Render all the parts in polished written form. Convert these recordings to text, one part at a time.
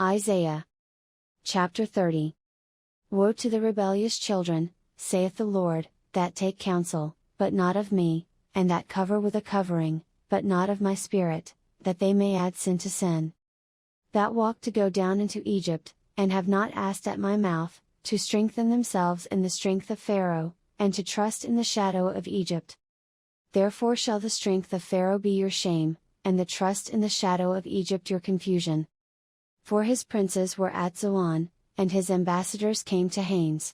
Isaiah. Chapter 30. Woe to the rebellious children, saith the Lord, that take counsel, but not of me, and that cover with a covering, but not of my spirit, that they may add sin to sin. That walk to go down into Egypt, and have not asked at my mouth, to strengthen themselves in the strength of Pharaoh, and to trust in the shadow of Egypt. Therefore shall the strength of Pharaoh be your shame, and the trust in the shadow of Egypt your confusion. For his princes were at Zoan, and his ambassadors came to Hanes.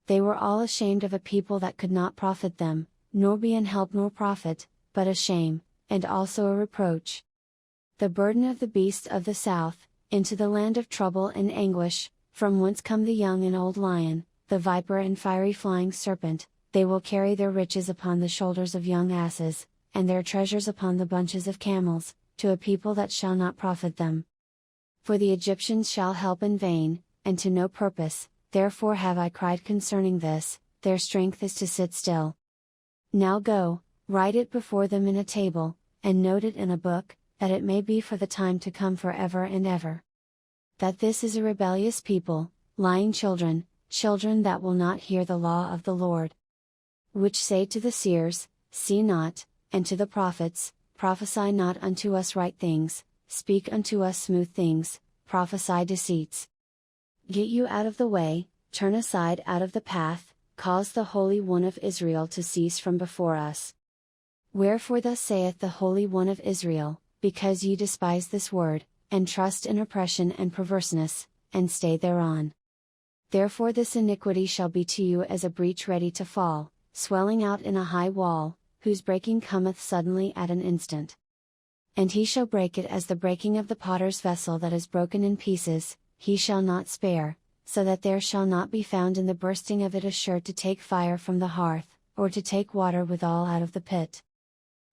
They were all ashamed of a people that could not profit them, nor be an help nor profit, but a shame, and also a reproach. The burden of the beasts of the south, into the land of trouble and anguish, from whence come the young and old lion, the viper and fiery flying serpent, they will carry their riches upon the shoulders of young asses, and their treasures upon the bunches of camels, to a people that shall not profit them. For the Egyptians shall help in vain, and to no purpose, therefore have I cried concerning this, their strength is to sit still. Now go, write it before them in a table, and note it in a book, that it may be for the time to come forever and ever. That this is a rebellious people, lying children, children that will not hear the law of the Lord. Which say to the seers, See not, and to the prophets, Prophesy not unto us right things, speak unto us smooth things, prophesy deceits. Get you out of the way, turn aside out of the path, cause the Holy One of Israel to cease from before us. Wherefore thus saith the Holy One of Israel, because ye despise this word, and trust in oppression and perverseness, and stay thereon. Therefore this iniquity shall be to you as a breach ready to fall, swelling out in a high wall, whose breaking cometh suddenly at an instant. And he shall break it as the breaking of the potter's vessel that is broken in pieces, he shall not spare, so that there shall not be found in the bursting of it a sure to take fire from the hearth, or to take water withal out of the pit.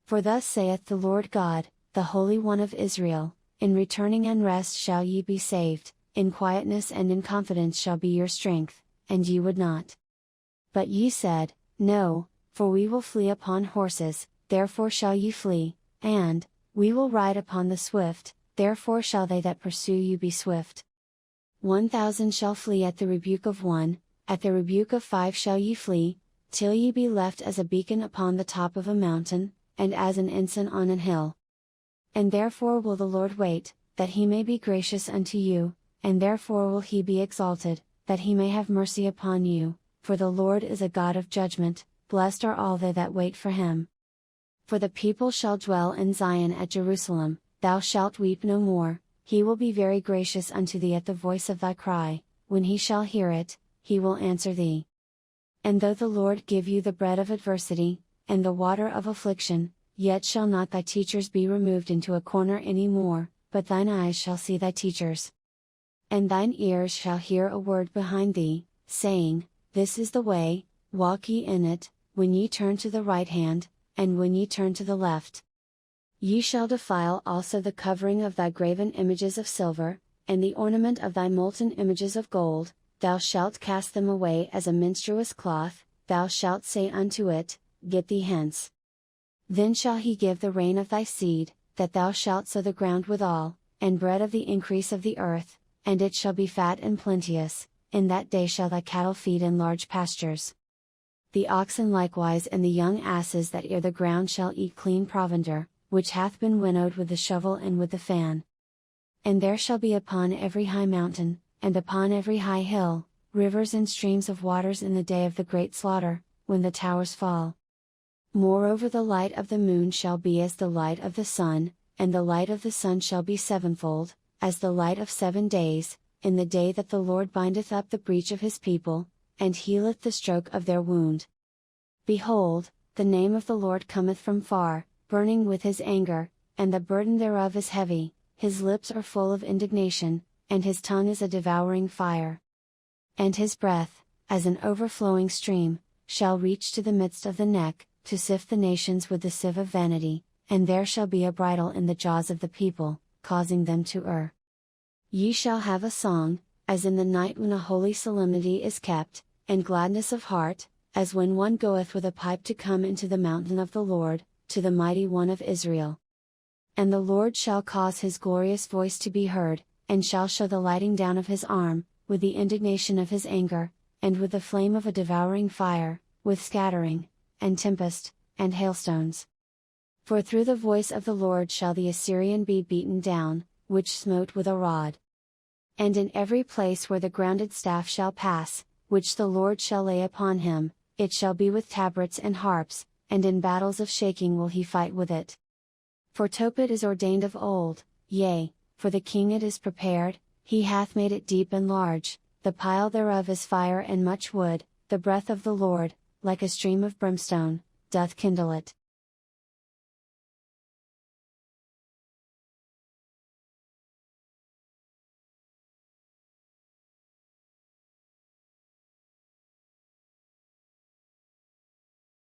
For thus saith the Lord God, the Holy One of Israel, in returning and rest shall ye be saved, in quietness and in confidence shall be your strength, and ye would not. But ye said, No, for we will flee upon horses, therefore shall ye flee, and, we will ride upon the swift, therefore shall they that pursue you be swift. 1,000 shall flee at the rebuke of one, at the rebuke of 5 shall ye flee, till ye be left as a beacon upon the top of a mountain, and as an ensign on an hill. And therefore will the Lord wait, that he may be gracious unto you, and therefore will he be exalted, that he may have mercy upon you, for the Lord is a God of judgment, blessed are all they that wait for him. For the people shall dwell in Zion at Jerusalem, thou shalt weep no more, he will be very gracious unto thee at the voice of thy cry, when he shall hear it, he will answer thee. And though the Lord give you the bread of adversity, and the water of affliction, yet shall not thy teachers be removed into a corner any more, but thine eyes shall see thy teachers. And thine ears shall hear a word behind thee, saying, This is the way, walk ye in it, when ye turn to the right hand, and when ye turn to the left. Ye shall defile also the covering of thy graven images of silver, and the ornament of thy molten images of gold, thou shalt cast them away as a menstruous cloth, thou shalt say unto it, Get thee hence. Then shall he give the rain of thy seed, that thou shalt sow the ground withal, and bread of the increase of the earth, and it shall be fat and plenteous, in that day shall thy cattle feed in large pastures. The oxen likewise and the young asses that ear the ground shall eat clean provender, which hath been winnowed with the shovel and with the fan. And there shall be upon every high mountain, and upon every high hill, rivers and streams of waters in the day of the great slaughter, when the towers fall. Moreover the light of the moon shall be as the light of the sun, and the light of the sun shall be sevenfold, as the light of 7 days, in the day that the Lord bindeth up the breach of his people, and healeth the stroke of their wound. Behold, the name of the Lord cometh from far, burning with his anger, and the burden thereof is heavy, his lips are full of indignation, and his tongue is a devouring fire. And his breath, as an overflowing stream, shall reach to the midst of the neck, to sift the nations with the sieve of vanity, and there shall be a bridle in the jaws of the people, causing them to err. Ye shall have a song, as in the night when a holy solemnity is kept, and gladness of heart, as when one goeth with a pipe to come into the mountain of the Lord, to the mighty one of Israel. And the Lord shall cause his glorious voice to be heard, and shall show the lighting down of his arm, with the indignation of his anger, and with the flame of a devouring fire, with scattering, and tempest, and hailstones. For through the voice of the Lord shall the Assyrian be beaten down, which smote with a rod. And in every place where the grounded staff shall pass, which the Lord shall lay upon him, it shall be with tabrets and harps, and in battles of shaking will he fight with it. For Tophet is ordained of old, yea, for the king it is prepared, he hath made it deep and large, the pile thereof is fire and much wood, the breath of the Lord, like a stream of brimstone, doth kindle it.